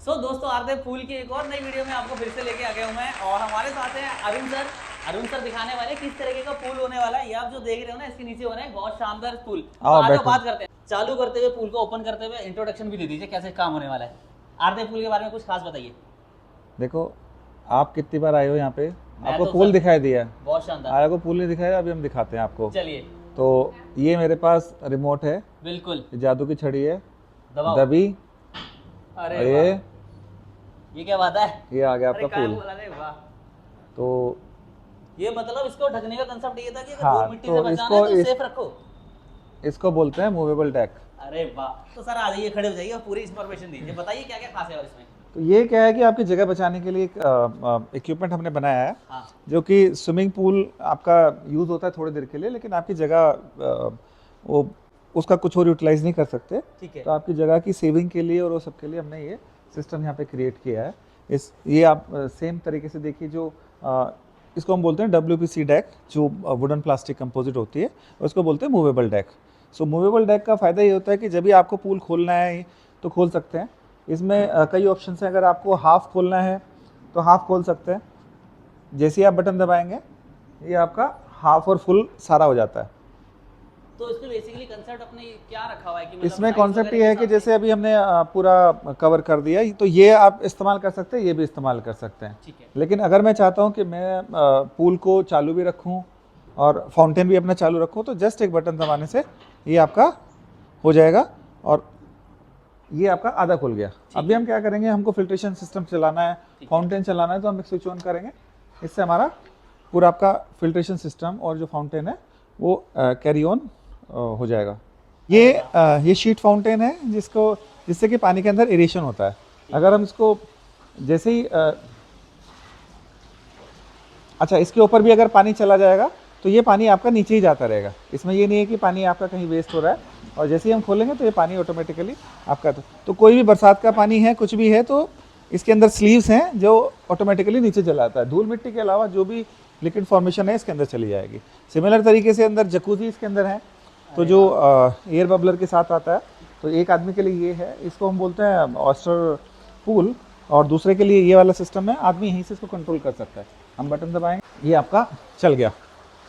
दोस्तों आरते पूल की एक और नई वीडियो में आपको फिर से लेके आ गया हूं मैं। और हमारे साथ हैं अरुण सर दिखाने वाले किस तरीके का पूल होने वाला है। ये आप जो देख रहे हो ना, इसके नीचे हो रहा है बहुत शानदार पूल। तो आज बात करते हैं, चालू करते हुए पूल को ओपन करते हुए इंट्रोडक्शन भी दे दीजिए, कैसे काम होने वाला है। आरते पूल के बारे में कुछ खास बताइए। देखो, आप कितनी बार आए हो यहाँ पे, आपको तो पूल दिखाई दिया, बहुत शानदार। आया को पूल नहीं दिखाया, अभी हम दिखाते हैं आपको। चलिए। तो ये मेरे पास रिमोट है, बिल्कुल जादू की छड़ी है, दबाओ। दबी। अरे ये क्या बात है, ये आ गया आपका पूल। अरे वाह। तो ये मतलब इसको ढकने का कंसेप्ट ये था कि अगर हाँ, धूल मिट्टी तो से बचाना है तो सेफ रखो। इसको बोलते हैं मूवेबल डेक। अरे वाह। तो सर आ जाइए, खड़े हो जाइए और पूरी इन्फॉर्मेशन दीजिए, बताइए क्या क्या खास है और इसमें। तो ये क्या है कि आपकी जगह बचाने के लिए एक इक्विपमेंट हमने बनाया है। हाँ। जो कि स्विमिंग पूल आपका यूज़ होता है थोड़ी देर के लिए, लेकिन आपकी जगह वो उसका कुछ और यूटिलाइज नहीं कर सकते। ठीक है। तो आपकी जगह की सेविंग के लिए और वो सब के लिए हमने ये सिस्टम यहाँ पे क्रिएट किया है। ये आप सेम तरीके से देखिए, जो इसको हम बोलते हैं WPC डेक, जो वुडन प्लास्टिक कंपोजिट होती है, उसको बोलते हैं मूवेबल डेक। सो मूवेबल डेक का फ़ायदा ये होता है कि जब भी आपको पूल खोलना है तो खोल सकते हैं। इसमें कई ऑप्शन हैं। अगर आपको हाफ़ खोलना है तो हाफ़ खोल सकते हैं, जैसे ही आप बटन दबाएंगे ये आपका हाफ और फुल सारा हो जाता है। तो इसमें बेसिकली कंसेप्ट अपने क्या रखा हुआ है कि मतलब इसमें कॉन्सेप्ट ये है कि जैसे अभी हमने पूरा कवर कर दिया, तो ये आप इस्तेमाल कर सकते हैं, ये भी इस्तेमाल कर सकते हैं। ठीक है। लेकिन अगर मैं चाहता हूँ कि मैं पूल को चालू भी रखूँ और फाउंटेन भी अपना चालू रखूँ, तो जस्ट एक बटन दबाने से ये आपका हो जाएगा और ये आपका आधा खुल गया। अभी हम क्या करेंगे, हमको फिल्ट्रेशन सिस्टम चलाना है, फाउंटेन चलाना है, तो हम एक स्विच ऑन करेंगे। इससे हमारा पूरा आपका फिल्ट्रेशन सिस्टम और जो फाउंटेन है वो कैरी ऑन हो जाएगा। ये शीट फाउंटेन है जिससे कि पानी के अंदर एरेशन होता है। अगर हम इसको जैसे ही अच्छा, इसके ऊपर भी अगर पानी चला जाएगा तो ये पानी आपका नीचे ही जाता रहेगा। इसमें ये नहीं है कि पानी आपका कहीं वेस्ट हो रहा है, और जैसे ही हम खोलेंगे तो ये पानी ऑटोमेटिकली आपका तो कोई भी बरसात का पानी है, कुछ भी है, तो इसके अंदर स्लीव्स हैं जो ऑटोमेटिकली नीचे चला जाता है। धूल मिट्टी के अलावा जो भी लिक्विड फॉर्मेशन है इसके अंदर चली जाएगी। सिमिलर तरीके से अंदर जकूजी इसके अंदर है, तो जो एयर बबलर के साथ आता है, तो एक आदमी के लिए ये है, इसको हम बोलते हैं ऑयस्टर पूल, और दूसरे के लिए ये वाला सिस्टम है, आदमी यहीं से इसको कंट्रोल कर सकता है। हम बटन दबाएंगे, ये आपका चल गया।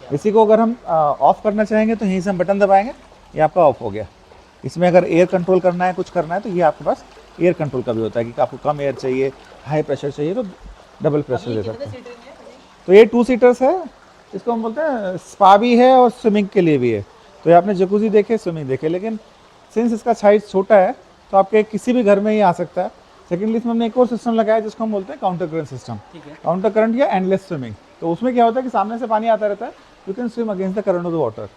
इसी को अगर हम ऑफ करना चाहेंगे तो यहीं से हम बटन दबाएंगे, ये आपका ऑफ हो गया। इसमें अगर एयर कंट्रोल करना है, कुछ करना है, तो ये आपके पास एयर कंट्रोल का भी होता है कि आपको कम एयर चाहिए, हाई प्रेशर चाहिए तो डबल प्रेशर दे सकते हैं। तो ये 2 सीटर्स है, इसको हम बोलते हैं स्पा भी है और स्विमिंग के लिए भी है। तो ये आपने जकूजी देखे, स्विमिंग देखे, लेकिन सिंस इसका साइज छोटा है तो आपके किसी भी घर में ये आ सकता है। सेकेंडली इसमें हमने एक और सिस्टम लगाया जिसको हम बोलते हैं counter current system. Counter current या एंडलेस स्विमिंग। तो उसमें क्या होता है कि सामने से पानी आता रहता है, you can swim against the current of the water.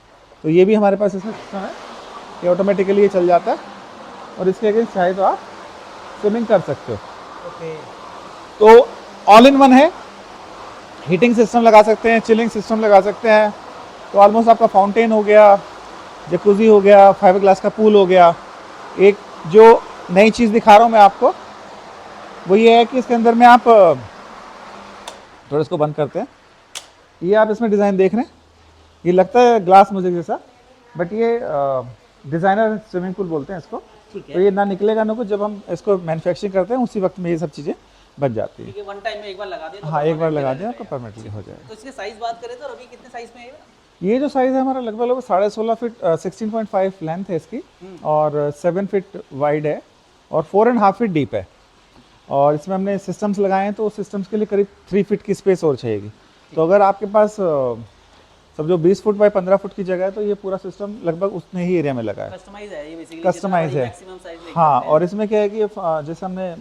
तो ये भी हमारे पास इसमें सिस्टम है कि ऑटोमेटिकली ये चल जाता है और इसके अगेंस्ट चाहे तो आप स्विमिंग कर सकते हो। तो ऑल इन वन है, हीटिंग सिस्टम लगा सकते हैं, चिलिंग सिस्टम लगा सकते हैं। तो ऑलमोस्ट आपका फाउंटेन हो गया, जकूजी हो गया, फाइबर ग्लास का पूल हो गया। एक जो नई चीज़ दिखा रहा हूँ मैं आपको, वो ये है कि इसके अंदर में आप थोड़ा इसको बंद करते हैं। ये आप इसमें डिज़ाइन देख रहे हैं, ये लगता है ग्लास मुझे जैसा, बट ये डिज़ाइनर स्विमिंग पूल बोलते हैं इसको। तो ये ना निकलेगा ना कुछ, जब हम इसको मैन्युफैक्चरिंग करते हैं उसी वक्त में ये सब चीज़ें बन जाती है। वन टाइम में एक बार लगा दिया, हाँ, एक बार लगा दिया आपको परमानेंटली हो जाएगा। तो इसके साइज बात करें तो अभी कितने साइज में है ये जो साइज़ है हमारा लगभग 16.5 फीट 16.5 लेंथ है इसकी, और 7 फीट वाइड है और 4.5 फीट डीप है। और इसमें हमने सिस्टम्स लगाए हैं, तो उस सिस्टम्स के लिए करीब 3 फीट की स्पेस और चाहिएगी। तो अगर आपके पास सब जो 20 फुट बाई 15 फुट की जगह है, तो ये पूरा सिस्टम लगभग उतने ही एरिया में लगा है। कस्टमाइज है ये बेसिकली, कस्टमाइज है। हाँ, और इसमें क्या है कि जैसे हमने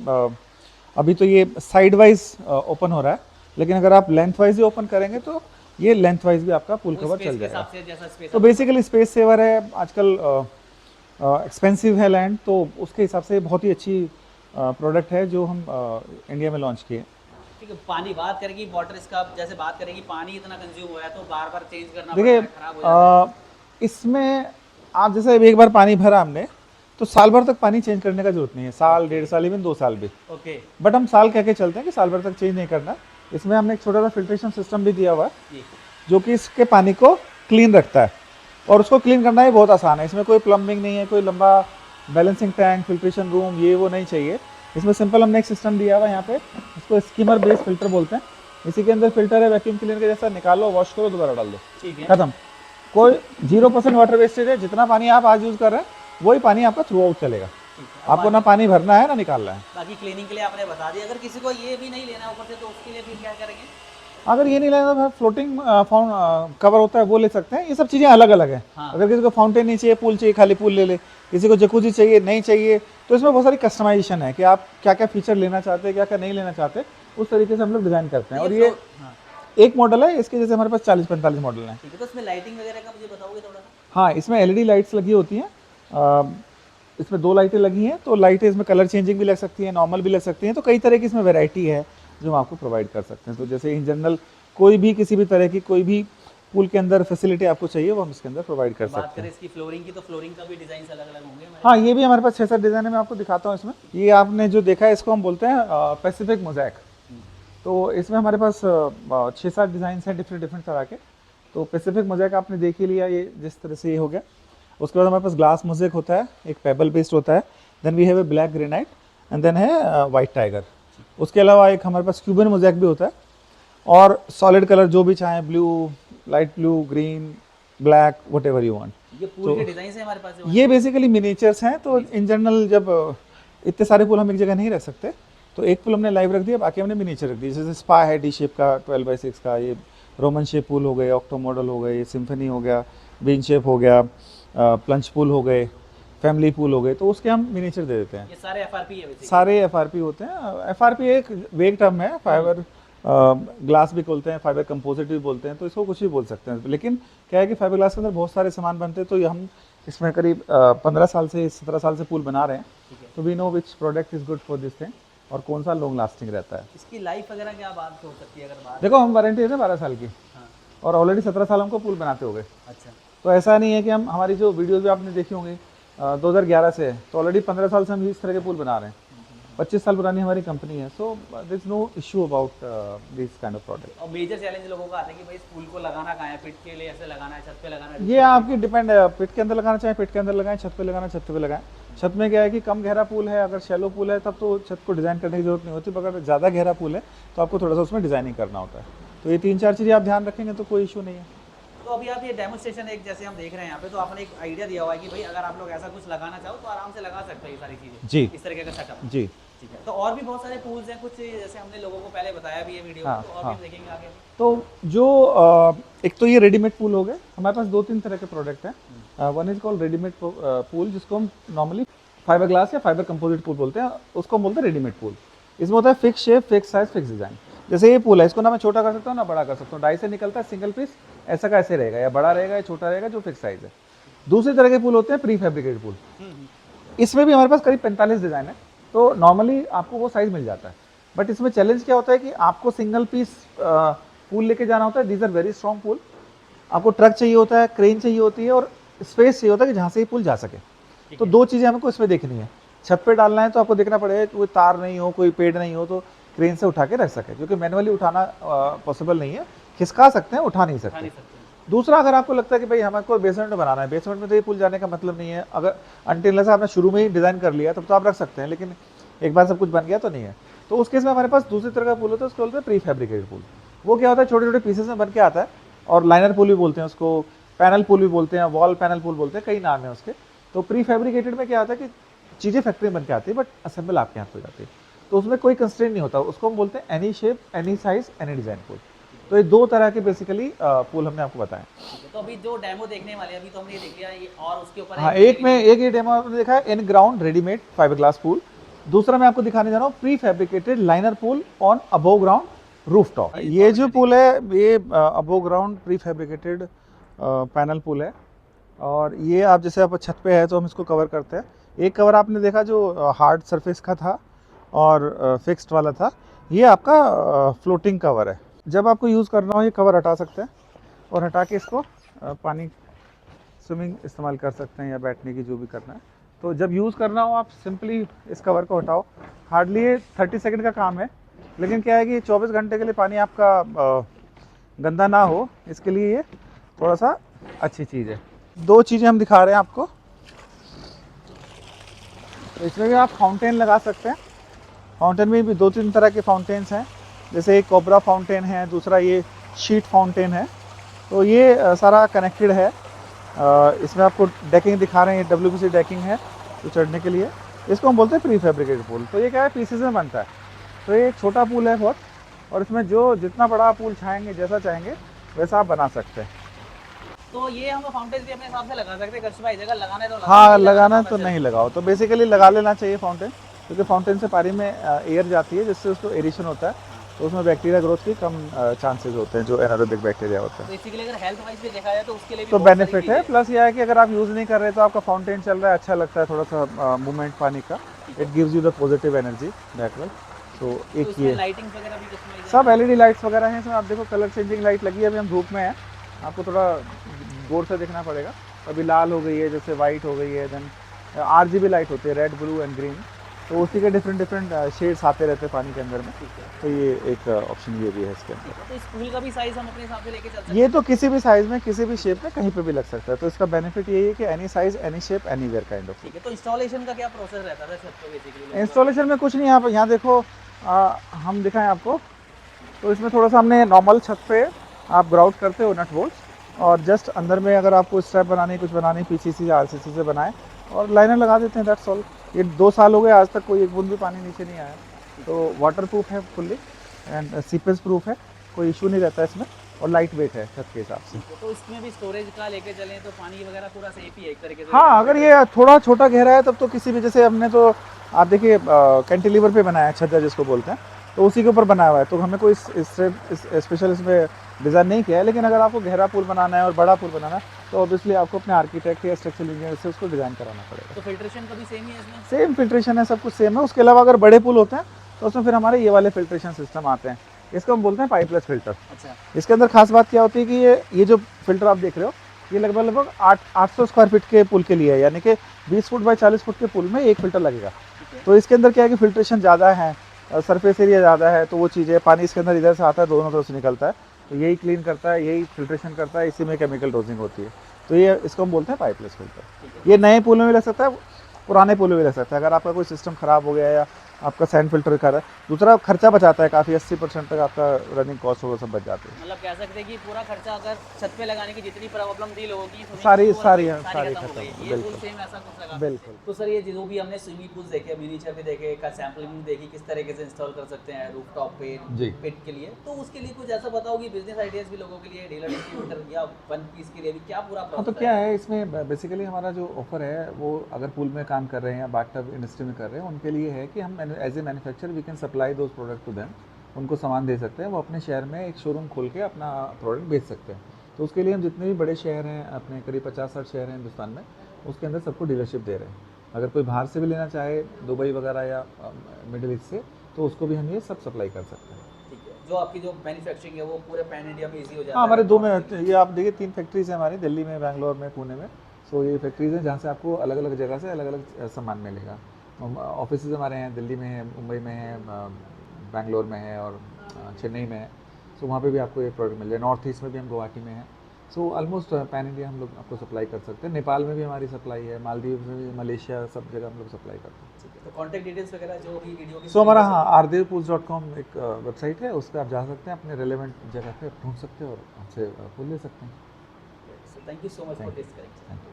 अभी तो ये साइड वाइज ओपन हो रहा है, लेकिन अगर आप लेंथ वाइज ही ओपन करेंगे तो ये लेंथ वाइज भी आपका पूल कवर चल जाएगा। तो बेसिकली स्पेस सेवर है। आजकल एक्सपेंसिव है लैंड, तो उसके हिसाब से बहुत ही अच्छी प्रोडक्ट है जो हम इंडिया में लॉन्च किए। ठीक है, पानी बात करेगी, वाटर इसका जैसे बात करेगी, पानी इतना कंज्यूम हो रहा है तो बार बार चेंज करना देखिए, खराब हो जाता है। इसमें आप जैसे एक बार पानी भरा हमने, तो साल भर तक पानी चेंज करने का जरूरत नहीं है, साल, 1.5 साल, इवन 2 साल भी। ओके। बट हम साल कह के चलते हैं कि साल भर तक चेंज नहीं करना। इसमें हमने एक छोटा सा फिल्ट्रेशन सिस्टम भी दिया हुआ है जो कि इसके पानी को क्लीन रखता है, और उसको क्लीन करना ही बहुत आसान है। इसमें कोई प्लम्बिंग नहीं है, कोई लंबा बैलेंसिंग टैंक, फिल्ट्रेशन रूम, ये वो नहीं चाहिए। इसमें सिंपल हमने एक सिस्टम दिया हुआ है यहाँ पे, इसको स्कीमर बेस फिल्टर बोलते हैं। इसी के अंदर फिल्टर है, वैक्यूम क्लीनर के जैसा, निकालो, वॉश करो, दोबारा डाल दो, ठीक है, खत्म। कोई 0% वाटर वेस्टेज है। जितना पानी आप आज यूज़ कर रहे हैं वही पानी आपका थ्रू आउट चलेगा। आपको ना पानी भरना है ना निकालना है। बाकी क्लीनिंग के लिए आपने बता दिया। अगर किसी को ये भी नहीं लेना ऊपर से तो उसके लिए फिर क्या करेंगे? अगर ये नहीं लेना तो फ्लोटिंग कवर होता है वो ले सकते हैं। ये सब चीज़ें अलग अलग हैं। हाँ। अगर किसी को फाउंटेन नहीं चाहिए, पूल चाहिए, खाली पूल ले ले। किसी को जकूजी चाहिए, नहीं चाहिए, तो इसमें बहुत सारी कस्टमाइजेशन है कि आप क्या क्या फीचर लेना चाहते हैं, क्या क्या नहीं लेना चाहते, उस तरीके से हम लोग डिज़ाइन करते हैं। और ये हाँ। एक मॉडल है, इसके जैसे हमारे पास 40-45 मॉडल हैं। ठीक है, तो इसमें लाइटिंग वगैरह का मुझे बताओगे थोड़ा सा? हाँ, इसमें LED लाइट्स लगी होती हैं। इसमें 2 लाइटें लगी हैं, तो लाइटें इसमें कलर चेंजिंग भी लग सकती हैं, नॉर्मल भी लग सकती हैं। तो कई तरह की इसमें वैरायटी है जो हम आपको प्रोवाइड कर सकते हैं। तो जैसे इन जनरल कोई भी किसी भी तरह की कोई भी पूल के अंदर फैसिलिटी आपको चाहिए वो हम इसके अंदर प्रोवाइड कर बात सकते करें हैं। इसकी फ्लोरिंग की, तो फ्लोरिंग का भी डिजाइन अलग अलग होंगे हमारे? हाँ, ये भी हमारे पास 6-7 डिज़ाइन है, मैं आपको दिखाता हूँ इसमें। ये आपने जो देखा है इसको हम बोलते हैं पैसिफिक मोज़ैक। तो इसमें हमारे पास 6-7 डिज़ाइन हैं डिफरेंट तरह के। तो पैसिफिक मोज़ैक आपने देख ही लिया, ये जिस तरह से ये हो गया। उसके बाद हमारे पास ग्लास मोज़ैक होता है, एक पेबल बेस्ड होता है, then we have a black granite and then है वाइट टाइगर। उसके अलावा एक हमारे पास क्यूबन मोज़ैक भी होता है, और सॉलिड कलर जो भी चाहें, blue, light blue, green, black, what ever you want. ये पूल के डिजाइन से हमारे पास है? ये बेसिकली मिनिएचर्स हैं। तो इन जनरल जब इतने सारे पुल हम एक जगह नहीं रख सकते, तो एक पुल हमने लाइव रख दिया, बाकी हमने मिनिएचर रख दिया। जैसे स्पा है डी शेप का 12x6 का, ये रोमन शेप पुल हो गए, ऑक्टो मॉडल हो गए, ये सिम्फनी हो गया, बीन शेप हो गया, प्लंज पुल हो गए, फैमिली पुल हो गए, तो उसके हम मिनिएचर दे देते हैं। ये सारे FRP है बेसिकली? सारे FRP होते हैं। FRP एक वेग टर्म है, फाइबर ग्लास भी बोलते हैं, फाइबर कंपोजिट भी बोलते हैं, तो इसको कुछ भी बोल सकते हैं। लेकिन क्या है कि फाइबर ग्लास के अंदर बहुत सारे सामान बनते हैं, तो ये हम इसमें करीब 15 साल से 17 साल से पुल बना रहे हैं। तो we know which product is good for this thing और कौन सा लॉन्ग लास्टिंग रहता है। इसकी लाइफ वगैरह क्या बात हो सकती है? अगर बात देखो, हम वारंटी देते हैं 12 साल की, हाँ। और ऑलरेडी 17 साल हमको पुल बनाते हो गए। अच्छा, तो ऐसा नहीं है कि हम, हमारी जो वीडियोज़ भी आपने देखी होंगी 2011 से है, तो ऑलरेडी 15 साल से हम इस तरह के पुल बना रहे हैं। 25 साल पुरानी हमारी कंपनी है। So there is no issue about this kind of product. और मेजर चैलेंज लोगों का आता है कि भाई इस पुल को लगाना कहाँ है? पिट के लिए ऐसे लगाना है, छत पे लगाना है? ये आपकी डिपेंड है, पिट के अंदर लगाना चाहे पिट के अंदर लगाएं, छत पे लगाना छत पे लगाएं। छत में क्या है कि कम गहरा पूल है, अगर शैलो पूल है तब तो छत को डिज़ाइन करने की जरूरत नहीं होती, पर अगर ज़्यादा गहरा पूल है तो आपको थोड़ा सा उसमें डिज़ाइनिंग करना होता है। तो ये 3-4 चीज़ें आप ध्यान रखेंगे तो कोई इशू नहीं है। तो अभी आप ये डेमोस्ट्रेशन एक जैसे हम देख रहे हैं यहाँ पे, तो आपने एक आइडिया दिया हुआ है कि भाई अगर आप लोग ऐसा कुछ लगाना चाहो तो आराम से लगा सकते हैं ये सारी चीज़ें जी, इस तरीके का सेटअप। जी। ठीक है, तो और भी बहुत सारे टूल्स हैं कुछ, जैसे हमने लोगों को पहले बताया भी है वीडियो में, हाँ, तो और हाँ। भी देखेंगे आगे। तो जो एक तो ये रेडीमेड पूल हो गए, हमारे पास 2-3 तरह के प्रोडक्ट हैं। One is called readymade pool, जिसको हम नॉर्मली फाइबर ग्लास या फाइबर कंपोजिट पूल बोलते हैं, उसको हम बोलते हैं रेडीमेड पूल। इसमें होता है fix shape, fix size, fix design. जैसे ये पूल है, इसको ना मैं छोटा कर सकता हूँ ना बड़ा कर सकता हूँ। डाई से निकलता है सिंगल पीस, ऐसा का ऐसे रहेगा, या बड़ा रहेगा या छोटा रहेगा, जो फिक्स साइज है। दूसरी तरह के पूल होते हैं प्री फैब्रिकेटेड पूल। इसमें भी हमारे पास करीब 45 डिज़ाइन है, तो नॉर्मली आपको वो साइज़ मिल जाता है। बट इसमें चैलेंज क्या होता है कि आपको सिंगल पीस पूल लेके जाना होता है। These are very strong pool. आपको ट्रक चाहिए होता है, क्रेन चाहिए होती है, और स्पेस चाहिए होता है कि जहाँ से ये पुल जा सके। तो 2 चीज़ें हमको इसमें देखनी है। छत पे डालना है तो आपको देखना पड़ेगा कि कोई तार नहीं हो, कोई पेड़ नहीं हो, तो क्रेन से उठा के रख सके, क्योंकि मैनुअली उठाना पॉसिबल नहीं है। खिसका सकते हैं, उठा नहीं सकते। दूसरा, अगर आपको लगता है कि भाई हमको बेसमेंट में बनाना है, बेसमेंट में तो ये पुल जाने का मतलब नहीं है। अगर अनटिल आपने शुरू में ही डिज़ाइन कर लिया तब तो आप रख सकते हैं, लेकिन एक बार सब कुछ बन गया तो नहीं है। तो उस केस में हमारे पास दूसरी तरह का पुल होता है, उसको बोलते हैं प्री फैब्रिकेटेड पुल। वो क्या होता है, छोटे छोटे पीसेस में बन के आता है, और लाइनर पुल भी बोलते हैं उसको, पैनल पुल भी बोलते हैं, वॉल पैनल पुल बोलते हैं, कई नाम है उसके। तो प्री फैब्रिकेटेड में क्या होता है कि चीज़ें फैक्ट्री में बन के आती है, बट असेंबल आपके हाथ हो जाती है, तो उसमें कोई कंस्ट्रेंट नहीं होता। उसको हम बोलते हैं any shape, any size, any design पुल। तो ये 2 तरह के बेसिकली पुल हमने आपको बताया। तो अभी जो डेमो देखने वाले हैं, अभी तो हमने ये देख लिया, ये और उसके ऊपर हाँ, एक ये डेमो आपने देखा है, in ground readymade fibre glass pool. दूसरा मैं आपको दिखाने जा रहा हूँ pre fabricated liner pool on above ground roof top. ये जो पूल है ये above ground pre fabricated panel pool है, और ये आप जैसे आप छत पे है तो हम इसको कवर करते हैं। एक कवर आपने देखा जो हार्ड सरफेस का था और फिक्स्ड वाला था, ये आपका फ्लोटिंग कवर है। जब आपको यूज़ करना हो ये कवर हटा सकते हैं, और हटा के इसको पानी स्विमिंग इस्तेमाल कर सकते हैं या बैठने की जो भी करना है। तो जब यूज़ करना हो आप सिंपली इस कवर को हटाओ। हार्डली 30 सेकंड का काम है, लेकिन क्या है कि 24 घंटे के लिए पानी आपका गंदा ना हो, इसके लिए ये थोड़ा सा अच्छी चीज़ है। 2 चीज़ें हम दिखा रहे हैं आपको। तो इसमें भी आप फाउंटेन लगा सकते हैं, फाउंटेन में भी 2-3 तरह के फाउंटेन्स हैं, जैसे एक कोबरा फाउंटेन है, दूसरा ये शीट फाउंटेन है। तो ये सारा कनेक्टेड है। इसमें आपको डेकिंग दिखा रहे हैं, WPC डेकिंग है तो चढ़ने के लिए। इसको हम बोलते हैं प्री फैब्रिकेटेड पूल। तो ये क्या है, पीसेस में बनता है। तो ये एक छोटा पूल है बहुत, और इसमें जो जितना बड़ा पूल चाहेंगे, जैसा चाहेंगे वैसा आप बना सकते हैं। तो ये हम फाउंटेन भी अपने हिसाब से लगा सकते हैं, कस्टम भाई जगह लगाना है तो हाँ, लगाना तो नहीं लगाओ, तो बेसिकली लगा लेना चाहिए फाउंटेन, क्योंकि फाउंटेन से पानी में एयर जाती है, जिससे उसको एरिशन होता है, तो उसमें बैक्टीरिया ग्रोथ की कम चांसेस होते हैं, जो एनारोबिक बैक्टीरिया होता है। तो बेसिकली अगर हेल्थ वाइज भी देखा जाए तो उसके लिए भी तो बहुत सारी बेनिफिट है। चीजें प्लस यह है कि अगर आप यूज़ नहीं कर रहे तो आपका फाउंटेन चल रहा है, अच्छा लगता है, थोड़ा सा मूवमेंट पानी का, it gives you the positive energy backward. तो तो एक इसमें ये लाइटिंग वगैरह भी कस्टमाइज सब LED लाइट्स वगैरह हैं इसमें। आप देखो कलर चेंजिंग लाइट लगी है, अभी हम धूप में हैं, आपको थोड़ा गौर से देखना पड़ेगा। अभी लाल हो गई है, जैसे वाइट हो गई है, देन RGB लाइट होती है, रेड, ब्लू एंड ग्रीन, तो उसी के डिफरेंट शेड्स आते रहते हैं पानी के अंदर में। तो ये एक ऑप्शन ये भी है इसके अंदर। तो इस पूल का भी साइज हम अपने हिसाब से लेके चल सकते हैं। ये तो किसी भी साइज़ में, किसी भी शेप में, कहीं पे भी लग सकता है। तो इसका बेनिफिट यही है कि any size, any shape, anywhere kind of. ठीक है, तो इंस्टॉलेशन का क्या प्रोसेस रहता था छत पे बेसिकली? इंस्टॉलेशन में कुछ नहीं, आप यहाँ देखो, हम दिखाएं आपको। तो इसमें थोड़ा सा हमने नॉर्मल छत पे आप ग्राउट करते हो नट बोल्ट्स, और जस्ट अंदर में अगर आपको स्ट्रैप बनानी, कुछ बनानी, PCC या RCC से बनाए और लाइनर लगा देते हैं, दैट्स ऑल। ये 2 साल हो गए, आज तक कोई एक बूंद भी पानी नीचे नहीं आया। तो वाटर प्रूफ है फुल्ली, एंड सीपेज प्रूफ है, कोई इशू नहीं रहता इसमें, और लाइट वेट है छत के हिसाब से। तो इसमें भी स्टोरेज का लेके चलें तो पानी वगैरह पूरा सेफ ही है एक तरीके से? हाँ, अगर ये थोड़ा छोटा गहरा है तब तो किसी भी, जैसे हमने तो आप देखिए कैंटिलीवर पे बनाया है, छज्जा जिसको बोलते हैं, तो उसी के ऊपर बनाया हुआ है, तो हमें कोई स्पेशल इसमें डिज़ाइन नहीं किया है। लेकिन अगर आपको गहरा पूल बनाना है और बड़ा पूल बनाना है, तो ऑब्वियसली आपको अपने आर्किटेक्ट या स्ट्रक्चरल इंजीनियर से उसको डिज़ाइन कराना पड़ेगा। तो फिल्ट्रेशन का भी सेम ही है इसमें? सेम फिल्ट्रेशन है, सब कुछ सेम है। उसके अलावा अगर बड़े पूल होते हैं तो उसमें फिर हमारे ये वाले फिल्ट्रेशन सिस्टम आते हैं, इसको हम बोलते हैं पाइपलेस फिल्टर। अच्छा। इसके अंदर खास बात क्या होती है कि ये जो फिल्टर आप देख रहे हो, ये लगभग 800 स्क्वायर फीट के पुल के लिए है, यानी कि 20 फुट बाय 40 फुट के पुल में एक फिल्टर लगेगा। तो इसके अंदर क्या है कि फिल्ट्रेशन ज़्यादा है, सरफेस एरिया ज़्यादा है, तो वो चीज़ें, पानी इसके अंदर इधर से आता है, दोनों तरफ से निकलता है, तो यही क्लीन करता है, यही फिल्ट्रेशन करता है, इसी में केमिकल डोजिंग होती है। तो ये इसको हम बोलते हैं पाइपलेस फिल्टर। ये नए पुलों में लग सकता है, पुराने पुलों में लग सकता है, अगर आपका कोई सिस्टम ख़राब हो गया या आपका सैंड फिल्टर कर रहा है। दूसरा खर्चा बचाता है काफ़ी, 80% तक आपका रनिंग कॉस्ट होगा, सब बच जाते हैं। मतलब कह सकते हैं कि पूरा खर्चा अगर छत पे लगाने की जितनी प्रॉब्लम थी लोगों की सारी खत्म खत्म, हो गई। ये बिल्कुल पूल सेम ऐसा कुछ लगा? बिल्कुल। तो सर ये जो भी हमने स्विमिंग पूल देखे, मिनीचर भी देखे, का सैम्पलिंग भी देखी, किस तरीके से इंस्टॉल कर सकते हैं रूफटॉप पे, जी। पिट के लिए, तो उसके लिए कुछ ऐसा बताओ कि बिजनेस आइडियाज भी लोगों के लिए, डीलर डिस्ट्रीब्यूटर या वन पीस के लिए भी क्या पूरा हाँ, तो प्रोसेस क्या है इसमें बेसिकली हमारा जो ऑफर है, वो अगर पूल में काम कर रहे हैं या बाथटब इंडस्ट्री में कर रहे हैं, उनके लिए है कि हम as a manufacturer we can supply those product to them. उनको सामान दे सकते हैं, वो अपने शहर में एक शोरूम खोल के अपना प्रोडक्ट बेच सकते हैं। तो उसके लिए हम जितने भी बड़े शहर हैं, अपने करीब 50-60 शहर हैं हिंदुस्तान में, उसके अंदर सबको डीलरशिप दे रहे हैं। अगर कोई बाहर से भी लेना चाहे, दुबई वगैरह या मिडिल ईस्ट से, तो उसको भी हम ये सब सप्लाई कर सकते हैं। ठीक है, जो आपकी जो मैन्युफैक्चरिंग है वो पूरे पैन इंडिया में इजी हो जाता है? हाँ, हमारे 2 में, ये आप देखिए 3 फैक्ट्रीज हैं हमारी, दिल्ली में, बैंगलोर में, पुणे में। सो ये फैक्ट्रीज हैं जहाँ से आपको अलग अलग जगह से अलग अलग सामान मिलेगा। ऑफिस हमारे हैं, दिल्ली में है, मुंबई में है, बैंगलोर में है और चेन्नई में है। सो वहाँ पे भी आपको ये प्रोडक्ट मिल जाए। नॉर्थ ईस्ट में भी हम गुवाहाटी में हैं। सो ऑलमोस्ट पैन इंडिया हम लोग आपको सप्लाई कर सकते हैं। नेपाल में भी हमारी सप्लाई है, मालदीव में भी, मलेशिया, सब जगह हम लोग सप्लाई करते हैं। ठीक है, तो कॉन्टैक्ट डिटेल्स वगैरह जो भी वीडियो की सो हमारा, हाँ, ardevpools.com एक वेबसाइट है, उस पर आप जा सकते हैं, अपने रेलेवेंट जगह पे ढूंढ सकते हैं और हमसे फूल ले सकते हैं। Thank you so much for this correct. Thank you.